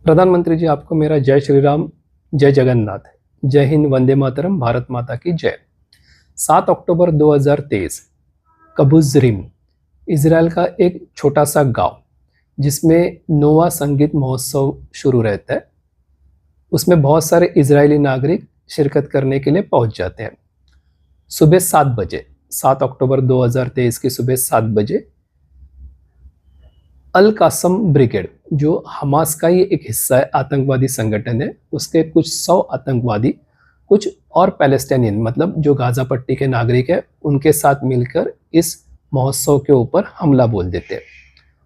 प्रधानमंत्री जी, आपको मेरा जय श्री राम, जय जगन्नाथ, जय हिंद, वंदे मातरम, भारत माता की जय। 7 अक्टूबर 2023 कबूज़-रिम, इज़राइल का एक छोटा सा गांव जिसमें नोवा संगीत महोत्सव शुरू रहता है। उसमें बहुत सारे इजरायली नागरिक शिरकत करने के लिए पहुंच जाते हैं। सुबह 7 बजे, 7 अक्टूबर 2023 की सुबह 7 बजे अल कासम ब्रिगेड, जो हमास का ही एक हिस्सा है, आतंकवादी संगठन है, उसके कुछ 100 आतंकवादी, कुछ और पैलेस्टाइनियन मतलब जो गाजा पट्टी के नागरिक है, उनके साथ मिलकर इस महोत्सव के ऊपर हमला बोल देते हैं।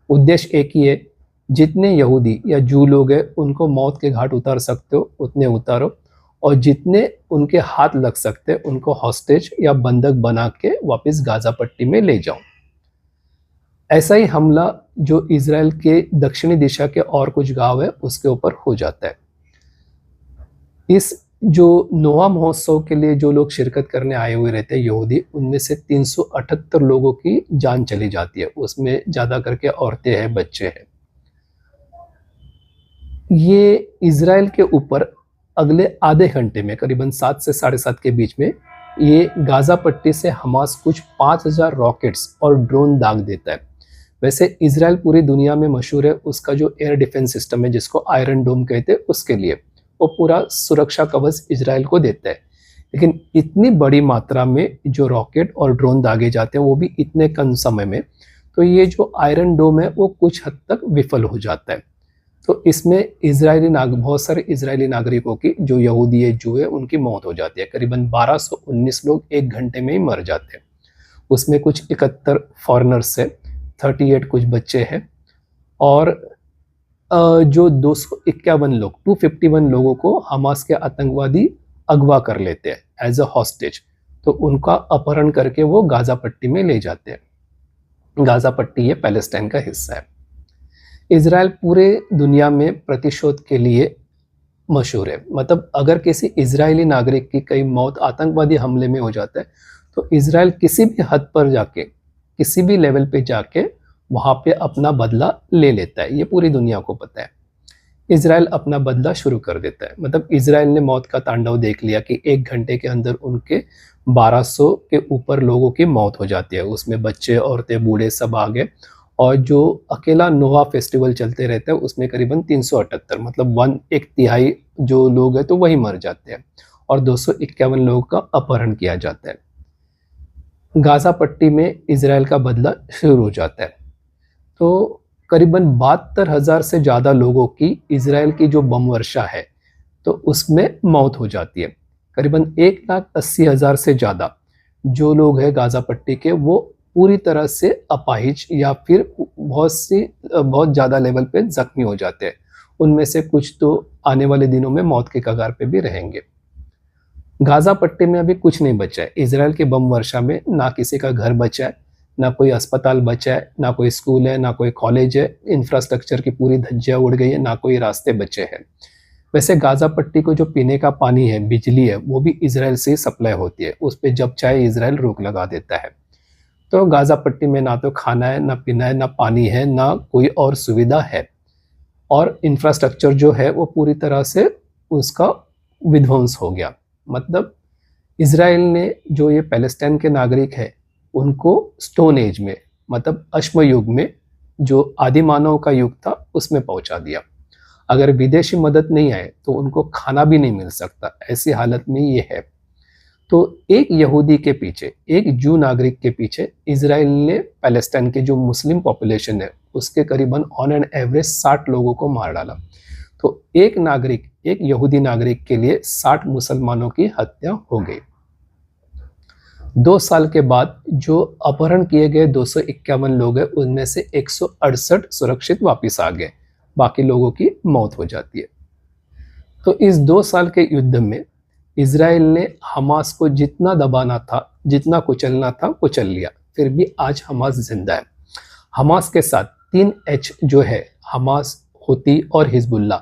उद्देश्य एक ही है, जितने यहूदी या जू लोग हैं उनको मौत के घाट उतार सकते हो उतने उतारो, और जितने उनके हाथ लग सकते हैं उनको हॉस्टेज या बंधक बना के वापस गाजा पट्टी में ले जाओ। ऐसा ही हमला जो इजराइल के दक्षिणी दिशा के और कुछ गांव है उसके ऊपर हो जाता है। इस जो नोवा महोत्सव के लिए जो लोग शिरकत करने आए हुए रहते हैं यहूदी, उनमें से 378 लोगों की जान चली जाती है। उसमें ज़्यादा करके औरतें हैं, बच्चे हैं। ये इजराइल के ऊपर अगले आधे घंटे में करीबन 7 से 7:30 के बीच में ये गाजा पट्टी से हमास कुछ 5000 रॉकेट्स और ड्रोन दाग देता है। वैसे इजराइल पूरी दुनिया में मशहूर है उसका जो एयर डिफेंस सिस्टम है, जिसको आयरन डोम कहते हैं, उसके लिए वो पूरा सुरक्षा कवच इजराइल को देता है। लेकिन इतनी बड़ी मात्रा में जो रॉकेट और ड्रोन दागे जाते हैं, वो भी इतने कम समय में, तो ये जो आयरन डोम है वो कुछ हद तक विफल हो जाता है। तो इसमें बहुत सारे इजरायली नागरिकों की, जो यहूदी है, जू है, उनकी मौत हो जाती है। करीबन 1219 लोग 1 घंटे में ही मर जाते हैं। उसमें कुछ 71 फॉरेनर्स है, 38 कुछ बच्चे हैं, और जो 251 लोगों को हमास के आतंकवादी अगवा कर लेते हैं एज अ हॉस्टेज। तो उनका अपहरण करके वो गाजा पट्टी में ले जाते हैं। गाजा पट्टी ये पैलेस्टाइन का हिस्सा है। इजराइल पूरे दुनिया में प्रतिशोध के लिए मशहूर है। मतलब अगर किसी इजरायली नागरिक की कई मौत आतंकवादी हमले में हो जाता है, तो इजराइल किसी भी हद पर जाके, किसी भी लेवल पे जाके वहाँ पे अपना बदला ले लेता है। ये पूरी दुनिया को पता है। इजराइल अपना बदला शुरू कर देता है। मतलब इजराइल ने मौत का तांडव देख लिया कि 1 घंटे के अंदर उनके 1200 के ऊपर लोगों की मौत हो जाती है। उसमें बच्चे, औरतें, बूढ़े सब आ गए। और जो अकेला नोवा फेस्टिवल चलते रहता है उसमें करीबन 378, मतलब 1/3 जो लोग हैं तो वही मर जाते हैं, और 251 लोगों का अपहरण किया जाता है। गाजा पट्टी में इजराइल का बदला शुरू हो जाता है। तो करीबन 72,000 से ज़्यादा लोगों की इजराइल की जो बम वर्षा है तो उसमें मौत हो जाती है। करीबन 1,80,000 से ज़्यादा जो लोग हैं गाजा पट्टी के, वो पूरी तरह से अपाहिज या फिर बहुत ज़्यादा लेवल पे जख्मी हो जाते हैं। उनमें से कुछ तो आने वाले दिनों में मौत के कगार पे भी रहेंगे। गाजा पट्टी में अभी कुछ नहीं बचा है। इजराइल के बम वर्षा में ना किसी का घर बचा है, ना कोई अस्पताल बचा है, ना कोई स्कूल है, ना कोई कॉलेज है। इंफ्रास्ट्रक्चर की पूरी धज्जियां उड़ गई है, ना कोई रास्ते बचे हैं। वैसे गाजा पट्टी को जो पीने का पानी है, बिजली है, वो भी इजराइल से सप्लाई होती है। उस पर जब चाहे इजराइल रोक लगा देता है। तो गाजा पट्टी में ना तो खाना है, ना पीना है, ना पानी है, ना कोई और सुविधा है। और इंफ्रास्ट्रक्चर जो है वो पूरी तरह से उसका विध्वंस हो गया। मतलब इजराइल ने जो ये पैलेस्टाइन के नागरिक है उनको स्टोन एज में, मतलब अश्म युग में, जो आदि मानव का युग था, उसमें पहुंचा दिया। अगर विदेशी मदद नहीं आए तो उनको खाना भी नहीं मिल सकता, ऐसी हालत में ये है। तो एक यहूदी के पीछे, एक जू नागरिक के पीछे इजराइल ने पैलेस्टाइन के जो मुस्लिम पॉपुलेशन है उसके करीबन ऑन एन एवरेज 60 लोगों को मार डाला। तो एक नागरिक, एक यहूदी नागरिक के लिए 60 मुसलमानों की हत्या हो गई। 2 साल के बाद जो अपहरण किए गए 251 लोग हैं उनमें से 168 सुरक्षित वापस आ गए, बाकी लोगों की मौत हो जाती है। तो इस 2 साल के युद्ध में इजराइल ने हमास को जितना दबाना था, जितना कुचलना था, कुचल लिया। फिर भी आज हमास जिंदा है। हमास के साथ 3 एच जो है, हमास, हुती और हिजबुल्ला,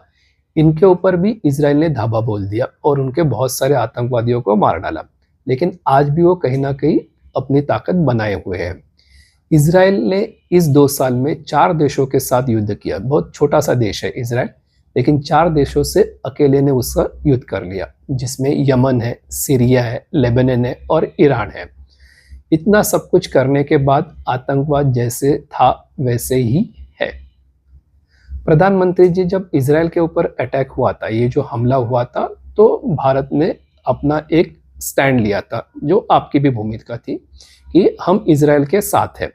इनके ऊपर भी इजराइल ने धावा बोल दिया और उनके बहुत सारे आतंकवादियों को मार डाला। लेकिन आज भी वो कहीं ना कहीं अपनी ताकत बनाए हुए हैं। इजराइल ने इस 2 साल में 4 देशों के साथ युद्ध किया। बहुत छोटा सा देश है इजराइल, लेकिन 4 देशों से अकेले ने उसका युद्ध कर लिया, जिसमें यमन है, सीरिया है, लेबनान है और ईरान है। इतना सब कुछ करने के बाद आतंकवाद जैसे था वैसे ही है। प्रधानमंत्री जी, जब इजराइल के ऊपर अटैक हुआ था, ये जो हमला हुआ था, तो भारत ने अपना एक स्टैंड लिया था, जो आपकी भी भूमिका थी कि हम इजराइल के साथ हैं,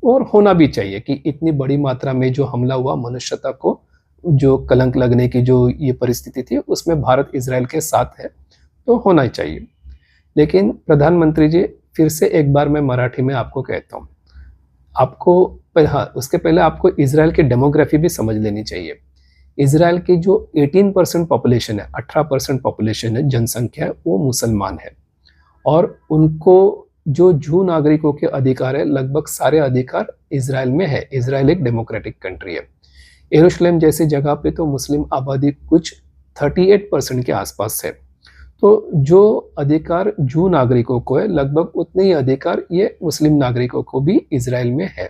और होना भी चाहिए कि इतनी बड़ी मात्रा में जो हमला हुआ, मनुष्यता को जो कलंक लगने की जो ये परिस्थिति थी, उसमें भारत इजराइल के साथ है, तो होना ही चाहिए। लेकिन प्रधानमंत्री जी, फिर से एक बार मैं मराठी में आपको कहता हूँ, आपको हाँ, उसके पहले आपको इजराइल की डेमोग्राफी भी समझ लेनी चाहिए। इजराइल की जो 18% पॉपुलेशन है, 18% पॉपुलेशन है, जनसंख्या है, वो मुसलमान है, और उनको जो जू नागरिकों के अधिकार है, लगभग सारे अधिकार इजराइल में है। इजराइल एक डेमोक्रेटिक कंट्री है। यरूशलेम जैसी जगह पे तो मुस्लिम आबादी कुछ 38% के आसपास है। तो जो अधिकार जू नागरिकों को है, लगभग उतने ही अधिकार ये मुस्लिम नागरिकों को भी इजराइल में है।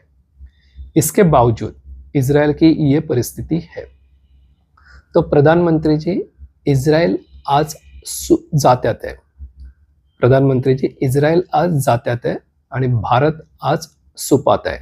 इसके बावजूद इजराइल की ये परिस्थिति है। तो प्रधानमंत्री जी, इस्रायल आज जात्यात आहे. प्रधानमंत्री जी, इस्रायल आज जात्यात आहे आणि भारत आज सुपात आहे.